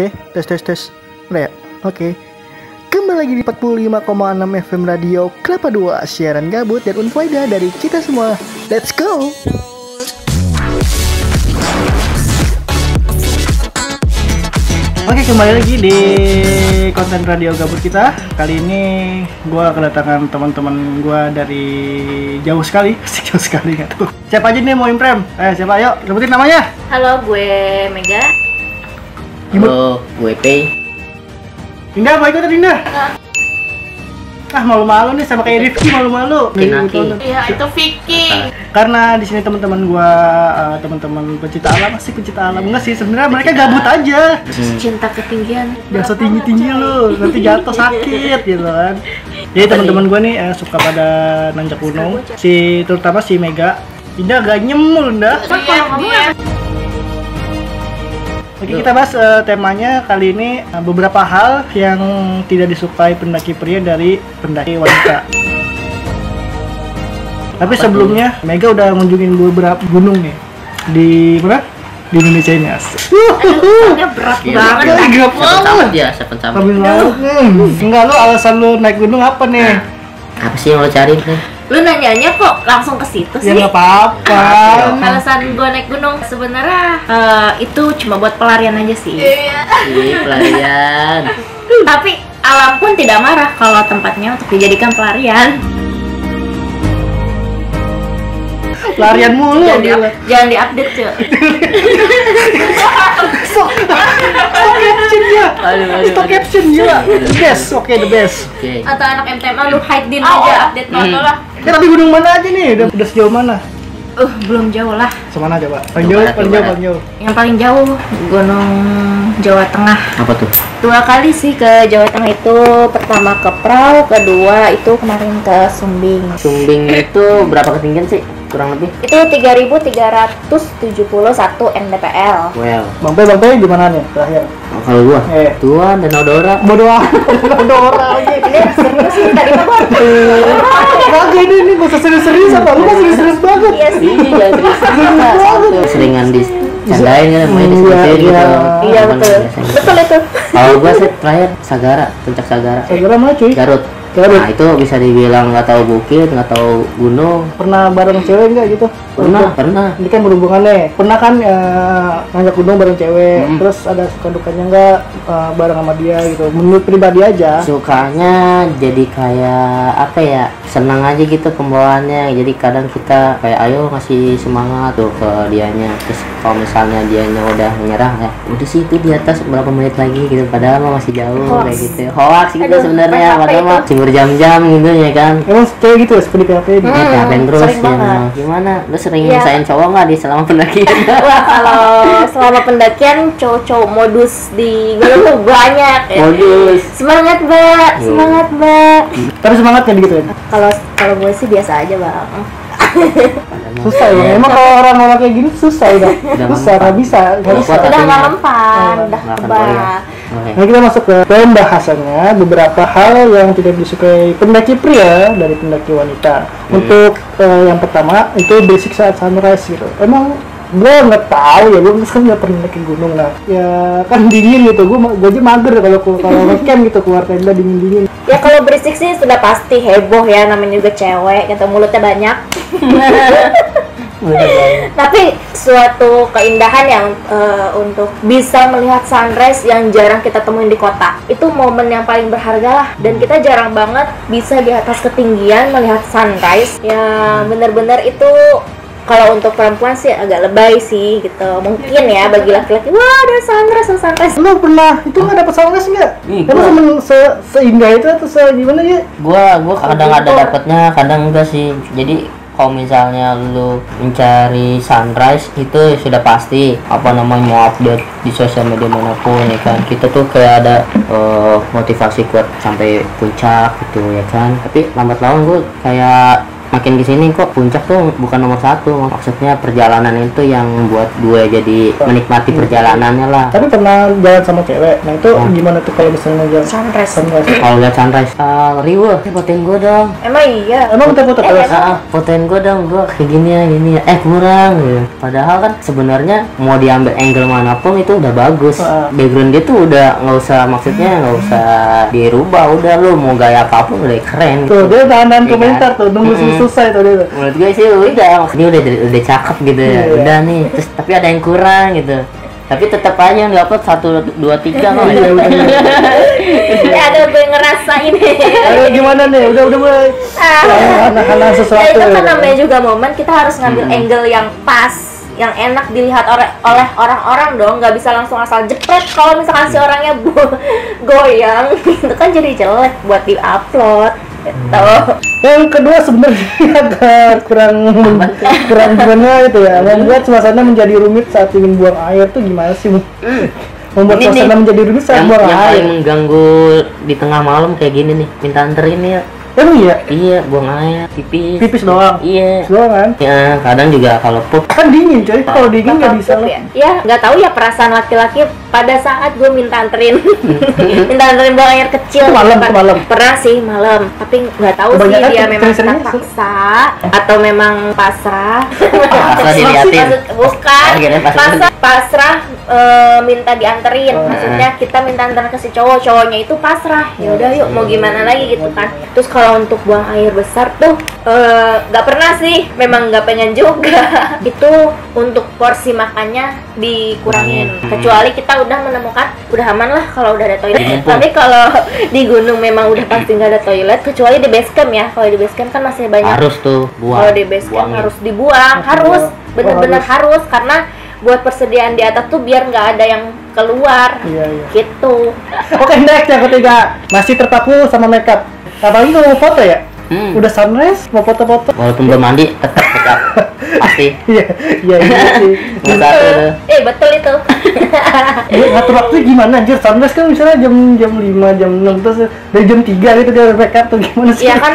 Oke, tes. Udah ya? Oke. Kembali lagi di 45,6 FM Radio Kelapa 2, siaran gabut dan unfaedah dari kita semua. Let's go! Oke, kembali lagi di konten radio gabut kita. Kali ini gue kedatangan teman-teman gue dari jauh sekali. Jauh sekali nggak tuh. Siapa aja nih mau imprem? Siapa? Ayo, sebutin namanya. Halo, gue Mega. Halo, gue Pei. Dinda, mau ikut Dinda? Malu-malu nih sama kayak Rifki, malu-malu. Iya, itu Vicky. Karena di sini teman-teman gua, teman-teman pencinta alam, enggak sih, sebenarnya mereka gabut aja. Cinta ketinggian. Jangan tinggi-tinggi lu, nanti jatuh sakit gitu kan. Jadi teman-teman gua nih suka pada nanjak gunung. Terutama si Mega. Dinda agak nyemul, Dinda. Oke, kita bahas temanya kali ini beberapa hal yang tidak disukai pendaki pria dari pendaki wanita. Tapi sebelumnya Mega udah ngunjungin beberapa gunung nih di mana? Di Indonesia ini. Berat banget. Siapa Enggak, lo alasan lo naik gunung apa nih? Apa sih yang lo cari nih? Lu nanyanya kok langsung ke situ sih? Ya nggak apa-apa. Alasan gue naik gunung sebenarnya itu cuma buat pelarian aja sih. Pelarian. Tapi alam pun tidak marah kalau tempatnya untuk dijadikan pelarian. Pelarian mulu. Jangan diupdate cuy. Stop caption ya. The best. The best. Atau anak MTMA lu hide din aja update lah. Ya, tapi gunung mana aja nih? Udah sejauh mana? Belum jauh lah. Semana coba? Paling jauh. Yang paling jauh Gunung Jawa Tengah. Apa tuh? 2 kali sih ke Jawa Tengah itu. Pertama ke Prau, kedua itu kemarin ke Sumbing. Sumbing itu berapa ketinggian sih? Kurang lebih? Itu 3.371 mdpl. Well. Bang Pei gimana nih terakhir? Kalau gua, Tuan dan Odora. Bodoh lagi. Ini serius sih tadi mah gua. Kagak ini gak usah serius-serius apa? Lu masih serius banget. Iya sih. Seringan dicandain kan, namanya diskusi gitu. Iya betul itu. Kalau gua sih terakhir Sagara, puncak Sagara. Sagara mana cuy? Garut. Nah itu bisa dibilang nggak tahu bukit, nggak tahu gunung. Pernah bareng cewek nggak gitu? Pernah. Ini kan berhubungan nih. Pernah kan nanjak gunung bareng cewek. Terus ada suka dukanya nggak bareng sama dia gitu? Menurut pribadi aja. Sukanya jadi kayak apa ya? Senang aja gitu pembawaannya. Jadi kadang kita kayak ayo ngasih semangat tuh ke dianya. Terus kalau misalnya dianya udah menyerah ya, udah sih itu di atas berapa menit lagi gitu. Padahal mah masih jauh kayak gitu. Hoax gitu sebenarnya. Padahal mah berjam-jam gitu ya kan. Emang cewek gitu ya seperti PHP terus ya. Gimana? Lu sering nyesain cowok nggak di selama pendakian? Wah, kalau selama pendakian cowok-cowok modus di gunung tuh banyak. Modus. Semangat mbak. Tapi semangat kan gitu ya? Kalau gue sih biasa aja bang. Susah ya. Emang kalau orang kayak gini susah udah nggak bisa. Udah nggak mempan, udah kebal. Nah, kita masuk ke pembahasannya beberapa hal yang tidak disukai pendaki pria dari pendaki wanita. Untuk yang pertama itu basic saat sunrise gitu. Emang gue nggak tahu ya, gue kan nggak pernah naik gunung lah. Ya kan dingin gitu, gue aja mager kalau ngecamp gitu keluar tenda dingin. Ya kalau berisik sih sudah pasti heboh ya, namanya juga cewek, gitu mulutnya banyak. Tapi suatu keindahan yang untuk bisa melihat sunrise yang jarang kita temuin di kota. Itu momen yang paling berharga lah. Dan kita jarang banget bisa di atas ketinggian melihat sunrise. Ya benar-benar itu kalau untuk perempuan sih agak lebay sih gitu. Mungkin ya bagi laki-laki, wah ada sunrise. Lu pernah itu nggak dapet sunrise nggak? Emang seindah itu atau gimana ya? Gua kadang ada dapatnya, kadang enggak sih. Jadi kalau misalnya lu mencari sunrise itu sudah pasti mau update di sosial media manapun ya kan, kita tuh kayak ada motivasi kuat sampai puncak gitu ya kan. Tapi lambat laun gue kayak makin kesini kok puncak tuh bukan nomor satu. Maksudnya perjalanan itu yang buat gue jadi menikmati perjalanannya lah. Tapi pernah jalan sama cewek. Nah itu gimana tuh kalau misalnya jalan Sunrise. Kalau lihat sunrise, riweh, fotoin gue dong. Emang iya. Emang foto-foto terus? Fotoin gue dong, gue kayak gini ya, kurang gitu. Padahal kan sebenarnya mau diambil angle manapun itu udah bagus. Background dia tuh udah nggak usah, maksudnya nggak usah dirubah, udah lu mau gaya apapun udah keren. Tuh gitu. dia tahanan komentar tuh, nunggu selesai tuh dia. Menurut gue sih udah, maksudnya udah cakep gitu ya. Udah nih, terus tapi ada yang kurang gitu. Tapi tetap aja yang dapat 1, 2, 3 kok. Ya ada gue ngerasain. Ayo gimana nih? Udah mulai anak-anak sesuatu. Ya, itu kan namanya juga momen, kita harus ngambil angle yang pas, yang enak dilihat oleh orang-orang dong. Nggak bisa langsung asal jepret. Kalau misalkan si orangnya goyang, itu kan jadi jelek buat di-upload. Gitu. Yang kedua sebenarnya agak kurang gimana itu ya, membuat suasana menjadi rumit saat ingin buang air tuh gimana sih? Membuat suasana menjadi rumit saat buang yang air. paling mengganggu di tengah malam kayak gini nih, minta anterin ya. Emang iya? Iya, buang air, pipis doang. Iya. Doang kan? Ya, kadang juga kalau pup Kan dingin coy, kalau dingin nggak bisa Pup lah. ya nggak tahu ya perasaan laki-laki pada saat gue minta anterin buang air kecil. Itu malam, gitu kan. itu malam. Pernah sih malam, tapi nggak tahu sih Kebanyakan dia memang sering-seringnya sih. terpaksa atau memang pasrah. Pasrah diliatin. Bukan, Oh, kirain pasrah. pasrah minta dianterin. Maksudnya kita minta anterin ke si cowoknya itu pasrah. Ya udah yuk, mau gimana lagi gitu kan. Terus kalau untuk buang air besar tuh nggak pernah sih, memang nggak pengen juga. Itu untuk porsi makannya dikurangin. Kecuali kita udah menemukan, udah aman lah kalau udah ada toilet. Tapi kalau di gunung memang udah pasti nggak ada toilet, kecuali di base camp ya. Kalau di base camp kan masih banyak. harus tuh buang. Kalau di base camp harus dibuang, harus bener-bener harus, karena buat persediaan di atas tuh biar nggak ada yang keluar. Iya. Gitu. Oke, next yang ketiga, masih terpaku sama makeup. Apalagi kalau mau foto ya? Udah sunrise, mau foto-foto. Walaupun belum mandi, tetap makeup. Pasti. Iya sih. Nomor satu tuh. Betul itu. Ngatur waktu gimana anjir? Sunrise kan misalnya jam 5, jam 6, terus dari jam 3 gitu dia makeup tuh gimana sih? Iya kan,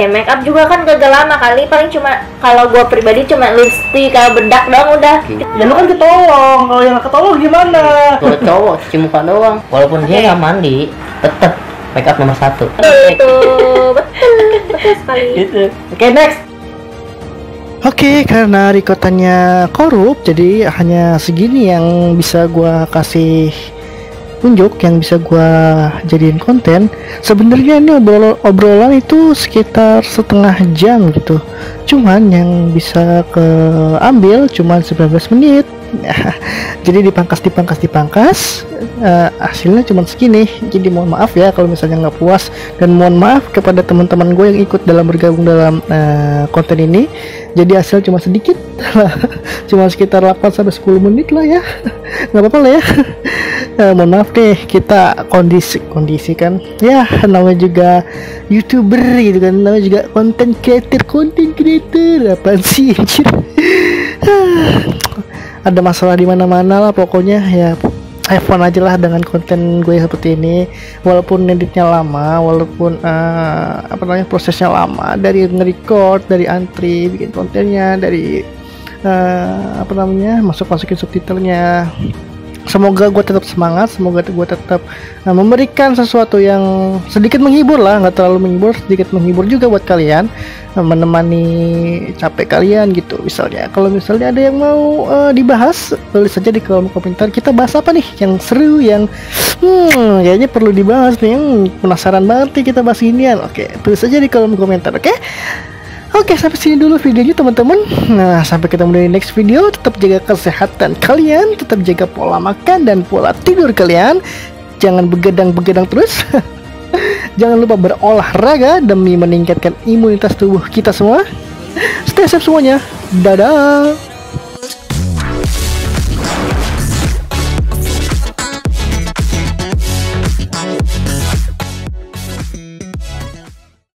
make up juga kan gak lama kali, paling cuma kalau gue pribadi cuma lipstick, kalau bedak doang udah. Ya lu kan ketolong, kalau yang nggak ketolong gimana? Kalau cowok cuci muka doang. Walaupun dia nggak mandi, tetap makeup nomor 1. Itu betul sekali. Oke, next. Oke, karena rekotannya korup, jadi hanya segini yang bisa gua kasih tunjuk, yang bisa gua jadiin konten. Sebenarnya ini obrolan itu sekitar setengah jam gitu. Cuman yang bisa keambil cuman 19 menit. Jadi dipangkas, hasilnya cuma segini. Jadi mohon maaf ya kalau misalnya nggak puas, dan mohon maaf kepada teman-teman gue yang ikut bergabung dalam konten ini. Jadi hasil cuma sedikit, cuma sekitar 8-10 menit lah ya. Nggak apa-apa lah ya. Mohon maaf deh, kita kondisi kan ya, namanya juga YouTuber gitu kan, namanya juga content creator, apaan sih anjir. Ada masalah di mana-mana lah pokoknya ya. Have fun aja lah dengan konten gue seperti ini, walaupun editnya lama, walaupun prosesnya lama, dari nge-record, dari antri bikin kontennya, dari masukin subtitlenya. Semoga gue tetap semangat, semoga gue tetap memberikan sesuatu yang sedikit menghibur lah, nggak terlalu menghibur, sedikit menghibur juga buat kalian, menemani capek kalian gitu. Misalnya kalau misalnya ada yang mau dibahas, tulis saja di kolom komentar, kita bahas apa nih yang seru, yang kayaknya perlu dibahas nih, penasaran banget nih kita bahas inian. Oke, tulis saja di kolom komentar. Oke, sampai sini dulu videonya teman-teman. Nah, sampai ketemu di next video. Tetap jaga kesehatan kalian, tetap jaga pola makan dan pola tidur kalian. Jangan begadang terus. Jangan lupa berolahraga demi meningkatkan imunitas tubuh kita semua. Stay safe semuanya. Dadah.